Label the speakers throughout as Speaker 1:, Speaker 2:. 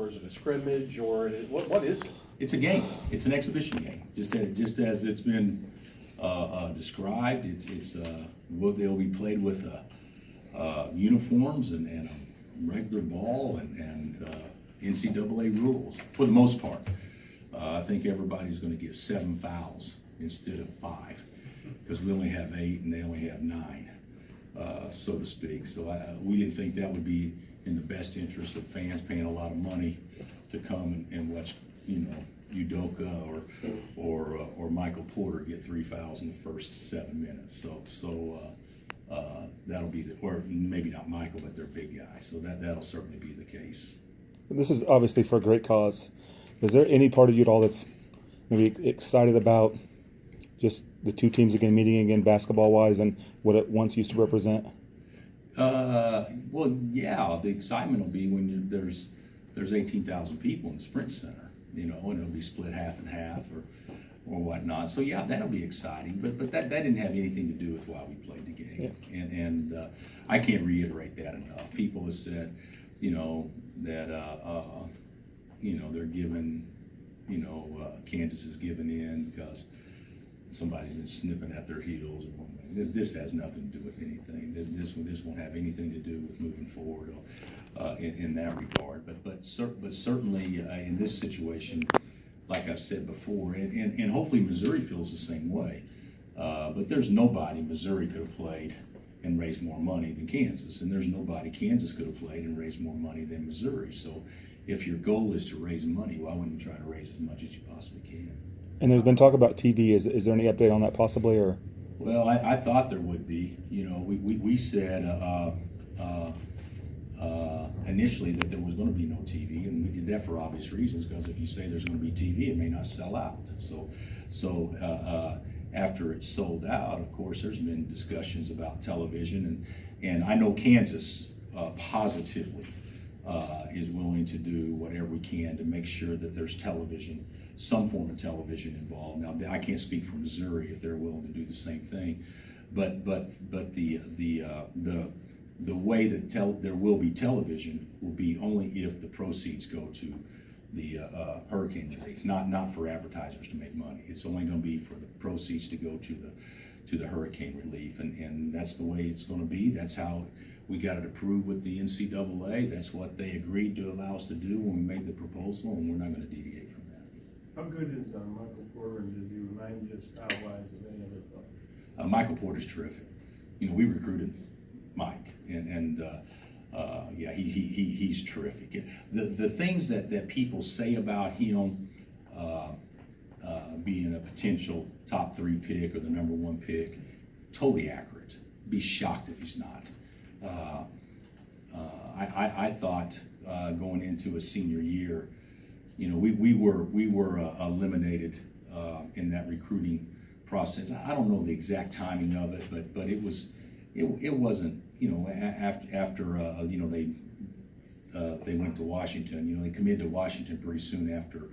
Speaker 1: is it a scrimmage, or what is it?
Speaker 2: It's a game. It's an exhibition game. Just as it's been described. They'll be played with uniforms and a regular ball and NCAA rules for the most part. I think everybody's going to get 7 fouls instead of 5 because we only have 8 and they only have 9, so to speak. So we didn't think that would be in the best interest of fans paying a lot of money to come and watch, Udoka or Michael Porter get 3 fouls in the first 7 minutes. So that'll be or maybe not Michael, but they're big guys. So that'll certainly be the case.
Speaker 3: This is obviously for a great cause. Is there any part of you at all that's maybe excited about just the two teams again meeting again basketball-wise and what it once used to represent?
Speaker 2: Well, yeah, the excitement will be when there's 18,000 people in the Sprint Center, and it'll be split half and half or whatnot. So yeah, that'll be exciting. But that didn't have anything to do with why we played the game. Yeah. And I can't reiterate that enough. People have said, that they're giving, Kansas is giving in because somebody's been snipping at their heels. This has nothing to do with anything. This won't have anything to do with moving forward in that regard. But certainly in this situation, like I've said before, and hopefully Missouri feels the same way. But there's nobody Missouri could have played and raised more money than Kansas, and there's nobody Kansas could have played and raised more money than Missouri. So if your goal is to raise money, why wouldn't you try to raise as much as you possibly can?
Speaker 3: And there's been talk about TV. Is there any update on that possibly, or?
Speaker 2: Well, I thought there would be. We said initially that there was going to be no TV, and we did that for obvious reasons, because if you say there's going to be TV, it may not sell out. So after it's sold out, of course, there's been discussions about television, and I know Kansas positively is willing to do whatever we can to make sure that there's television, some form of television involved. Now, I can't speak for Missouri if they're willing to do the same thing, but the way that there will be television will be only if the proceeds go to the hurricane relief, not for advertisers to make money. It's only going to be for the proceeds to go to the hurricane relief, and that's the way it's going to be. That's how we got it approved with the NCAA. That's what they agreed to allow us to do when we made the proposal, and we're not going to deviate from that.
Speaker 4: How good is Michael Porter, and does he remind you style-wise of any other player?
Speaker 2: Michael Porter's terrific. We recruited Mike, and yeah, he's terrific. The things that people say about him being a potential top 3 pick or the number 1 pick, totally accurate. Be shocked if he's not. I thought going into a senior year, we were eliminated in that recruiting process. I don't know the exact timing of it, but it wasn't. After they went to Washington. They committed to Washington pretty soon after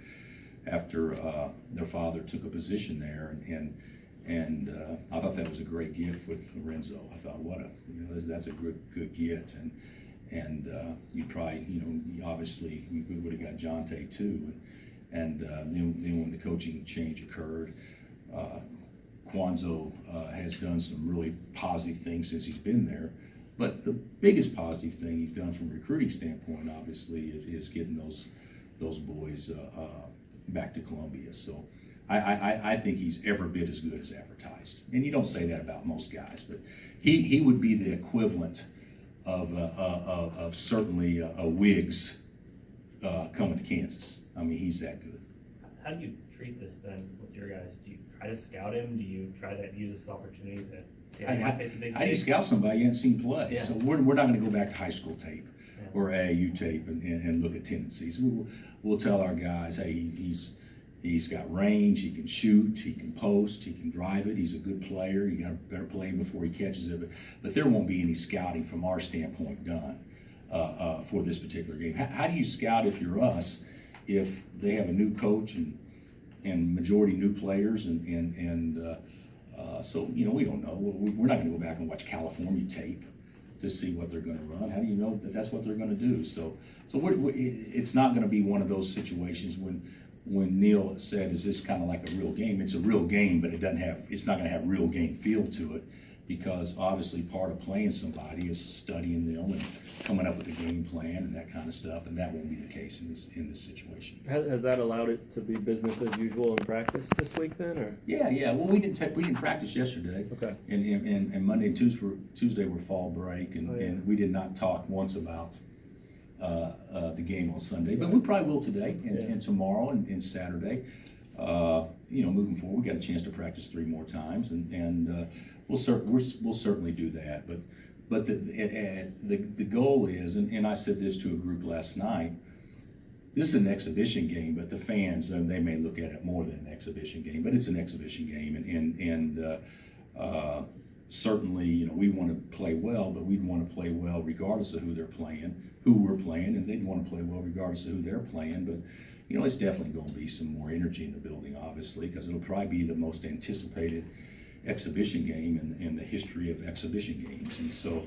Speaker 2: their father took a position there, and I thought that was a great gift with Lorenzo. I thought, that's a good get, and you probably, obviously we would have got Jonte too, and then when the coaching change occurred, Kwanzo has done some really positive things since he's been there. But the biggest positive thing he's done from a recruiting standpoint, obviously, is getting those boys back to Columbia. So I think he's every bit as good as advertised. And you don't say that about most guys, but he would be the equivalent of certainly a Wiggs coming to Kansas. I mean, he's that good.
Speaker 5: How do you treat this then with your guys? Do you try to scout him? Do you try to use this opportunity to see how you might face a big
Speaker 2: How do you scout somebody you haven't seen play?
Speaker 5: Yeah.
Speaker 2: So we're not going to go back to high school tape or AAU tape and look at tendencies. We'll tell our guys, hey, he's got range, he can shoot, he can post, he can drive it, he's a good player, you got to better play him before he catches it. But there won't be any scouting from our standpoint done for this particular game. How do you scout if you're us, if they have a new coach and majority new players so we don't know. We're not going to go back and watch California tape to see what they're gonna run? How do you know that that's what they're gonna do? So it's not gonna be one of those situations when Neil said, is this kind of like a real game? It's a real game, but it's not gonna have real game feel to it, because obviously part of playing somebody is studying them and coming up with a game plan and that kind of stuff, and that won't be the case in this situation.
Speaker 6: Has that allowed it to be business as usual in practice this week then, or?
Speaker 2: Yeah. Well, we didn't practice yesterday.
Speaker 6: Okay.
Speaker 2: And Monday and Tuesday were fall break, and,
Speaker 6: Oh, yeah.
Speaker 2: and we did not talk once about the game on Sunday, but we probably will today and tomorrow and Saturday. Moving forward, we got a chance to practice 3 more times, and we'll certainly do that. But the goal is, and I said this to a group last night, this is an exhibition game, but the fans, they may look at it more than an exhibition game, but it's an exhibition game, and certainly, we want to play well, but we'd want to play well regardless of who we're playing, and they'd want to play well regardless of who they're playing. But it's definitely going to be some more energy in the building, obviously, because it'll probably be the most anticipated exhibition game in the history of exhibition games, and so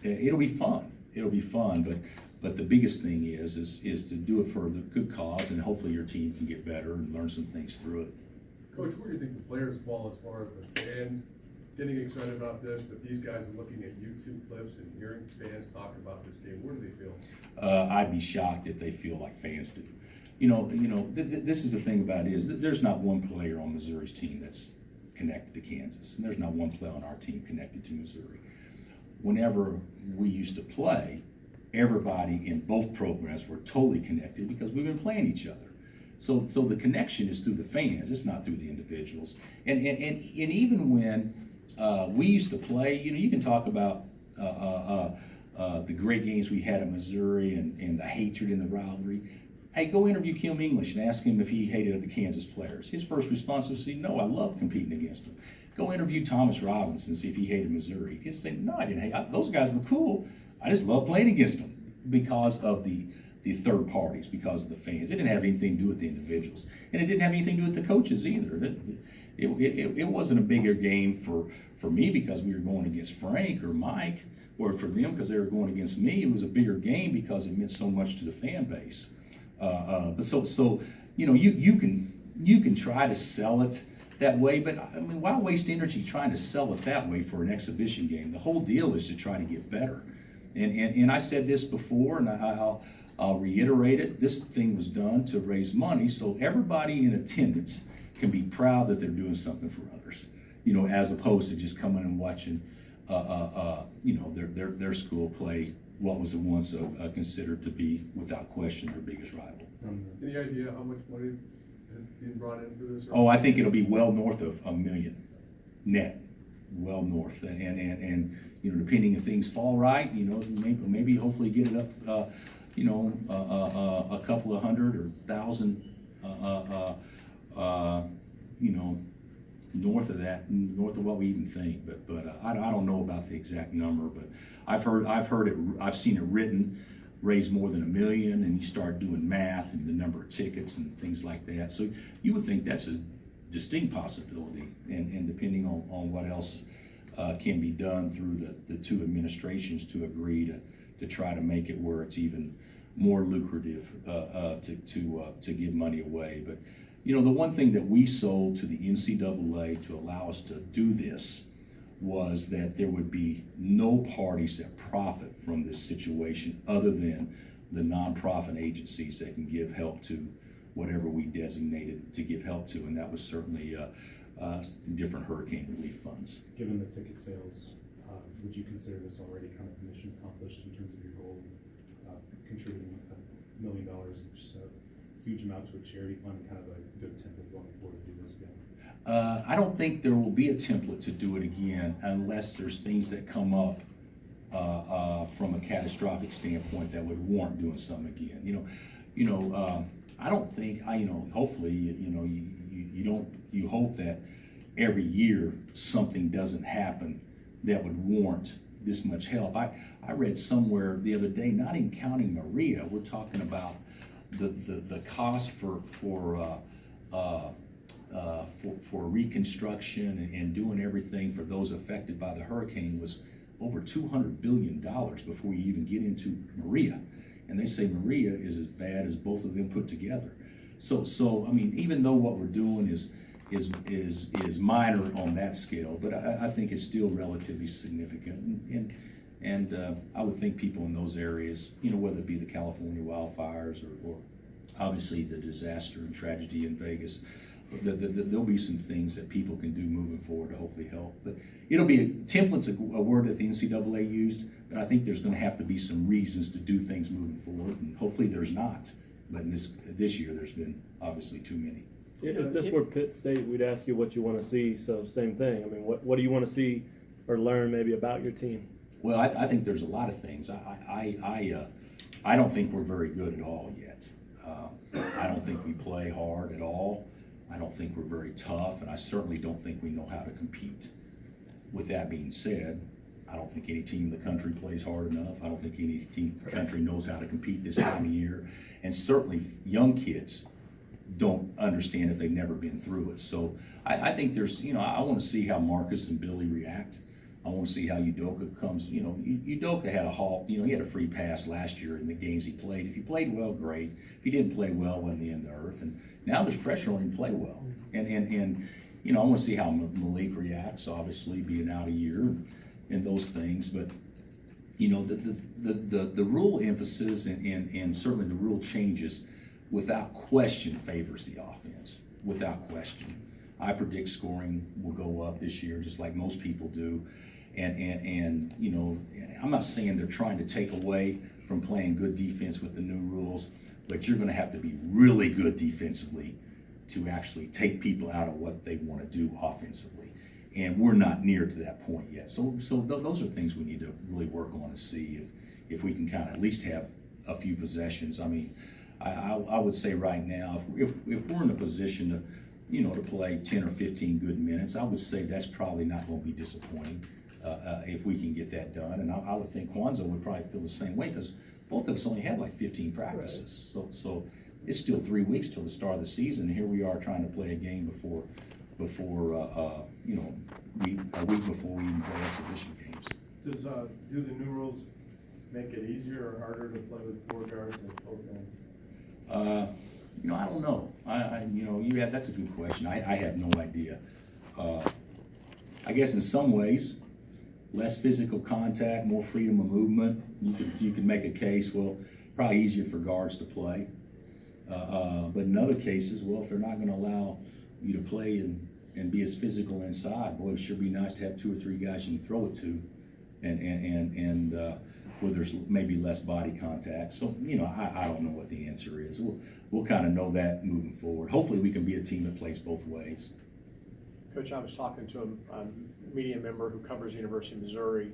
Speaker 2: it'll be fun. It'll be fun, but the biggest thing is to do it for the good cause, and hopefully your team can get better and learn some things through it.
Speaker 7: Coach, where do you think the players fall as far as the fans getting excited about this, but these guys are looking at YouTube clips and hearing fans talk about this game? Where do they feel?
Speaker 2: I'd be shocked if they feel like fans do. This is the thing about it, is that there's not one player on Missouri's team that's connected to Kansas, and there's not one player on our team connected to Missouri. Whenever we used to play, everybody in both programs were totally connected because we've been playing each other. So the connection is through the fans, it's not through the individuals. And even when we used to play, you can talk about the great games we had at Missouri and the hatred and the rivalry. Hey, go interview Kim English and ask him if he hated the Kansas players. His first response was, no, I love competing against them. Go interview Thomas Robinson and see if he hated Missouri. He'd say, no, I didn't hate. Those guys were cool. I just love playing against them because of the third parties, because of the fans. It didn't have anything to do with the individuals, and it didn't have anything to do with the coaches either. It wasn't a bigger game for me because we were going against Frank or Mike, or for them because they were going against me. It was a bigger game because it meant so much to the fan base. But you can try to sell it that way, but I mean, why waste energy trying to sell it that way for an exhibition game? The whole deal is to try to get better. And I said this before, and I'll reiterate it. This thing was done to raise money so everybody in attendance can be proud that they're doing something for others, as opposed to just coming and watching their school play what was once considered to be, without question, their biggest rival.
Speaker 7: Any idea how much money has been brought into this?
Speaker 2: Oh, I think it'll be well north of $1 million net, well north, and depending if things fall right, maybe hopefully get it up, a couple of hundred or 1,000, north of that, north of what we even think. But I don't know about the exact number, but I've seen it written, raise more than $1 million, and you start doing math and the number of tickets and things like that. So you would think that's a distinct possibility, and depending on what else can be done through the two administrations to agree to try to make it where it's even more lucrative to give money away. But the one thing that we sold to the NCAA to allow us to do this was that there would be no parties that profit from this situation other than the nonprofit agencies that can give help to whatever we designated to give help to, and that was certainly different hurricane relief funds.
Speaker 8: Given the ticket sales, would you consider this already kind of mission accomplished in terms of your goal of contributing $1 million, just a huge amount to a charity fund, kind of a good template going forward to do this again?
Speaker 2: I don't think there will be a template to do it again unless there's things that come up from a catastrophic standpoint that would warrant doing something again. I don't think hopefully you hope that every year something doesn't happen that would warrant this much help. I read somewhere the other day, not even counting Maria, we're talking about the cost for reconstruction and doing everything for those affected by the hurricane was over $200 billion before you even get into Maria. And they say Maria is as bad as both of them put together. So I mean, even though what we're doing is minor on that scale, but I think it's still relatively significant. And I would think people in those areas, you know, whether it be the California wildfires or obviously the disaster and tragedy in Vegas, there'll be some things that people can do moving forward to hopefully help. But it'll be template's a word that the NCAA used, but I think there's going to have to be some reasons to do things moving forward, and hopefully there's not. But in this year, there's been obviously too many.
Speaker 6: If this were Pitt State, we'd ask you what you want to see, so same thing. I mean, what do you want to see or learn maybe about your team?
Speaker 2: Well, I think there's a lot of things. I don't think we're very good at all yet. I don't think we play hard at all. I don't think we're very tough, and I certainly don't think we know how to compete. With that being said, I don't think any team in the country plays hard enough. I don't think any team in the country knows how to compete this time of year. And certainly young kids don't understand if they've never been through it. So I think there's, I want to see how Marcus and Billy react. I want to see how Udoka comes. Udoka had a halt. He had a free pass last year in the games he played. If he played well, great. If he didn't play well, wasn't the end of the earth. And now there's pressure on him to play well. And I want to see how Malik reacts, obviously being out a year and those things. But the rule emphasis and certainly the rule changes without question favors the offense. Without question, I predict scoring will go up this year, just like most people do. And I'm not saying they're trying to take away from playing good defense with the new rules, but you're going to have to be really good defensively to actually take people out of what they want to do offensively. And we're not near to that point yet. So those are things we need to really work on and see if we can kind of at least have a few possessions. I mean, I would say right now, if we're in a position to play 10 or 15 good minutes, I would say that's probably not going to be disappointing if we can get that done. And I would think Kwanzaa would probably feel the same way because both of us only had like 15 practices. Right. So it's still 3 weeks till the start of the season. And here we are trying to play a game before a week before we even play exhibition games.
Speaker 4: Do the new rules make it easier or harder to play with 4 guards and 4 guards?
Speaker 2: I don't know. That's a good question. I have no idea. I guess in some ways, less physical contact, more freedom of movement. You could make a case, well, probably easier for guards to play. But in other cases, well, if they're not going to allow you to play and be as physical inside, boy, it sure be nice to have 2 or 3 guys you can throw it to, and where there's maybe less body contact. So, I don't know what the answer is. We'll kind of know that moving forward. Hopefully we can be a team that plays both ways.
Speaker 1: Coach, I was talking to a media member who covers the University of Missouri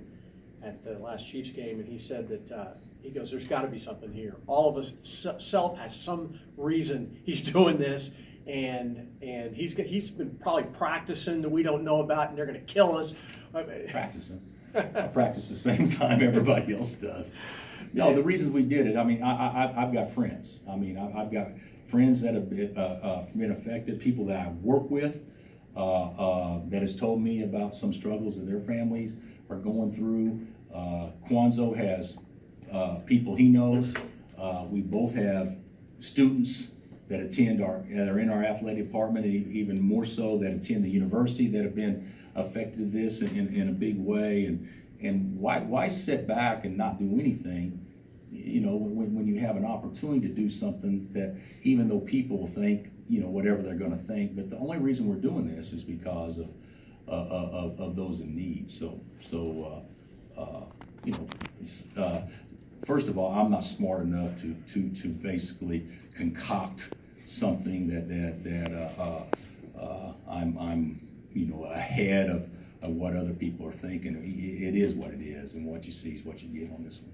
Speaker 1: at the last Chiefs game, and he said that he goes, there's got to be something here. All of us, Self has some reason he's doing this, and he's been probably practicing that we don't know about, and they're going to kill us.
Speaker 2: Practicing. I practice the same time everybody else does. No, the reasons we did it, I mean, I've got friends. I mean, I've got friends that have been affected, people that I work with that has told me about some struggles that their families are going through. Kwanzaa has people he knows. We both have students that are in our athletic department, and even more so that attend the university that have been affected this in a big way. And why sit back and not do anything? When you have an opportunity to do something that, even though people think whatever they're going to think, but the only reason we're doing this is because of those in need. First of all, I'm not smart enough to basically concoct something that I'm ahead of what other people are thinking. It is what it is, and what you see is what you get on this one.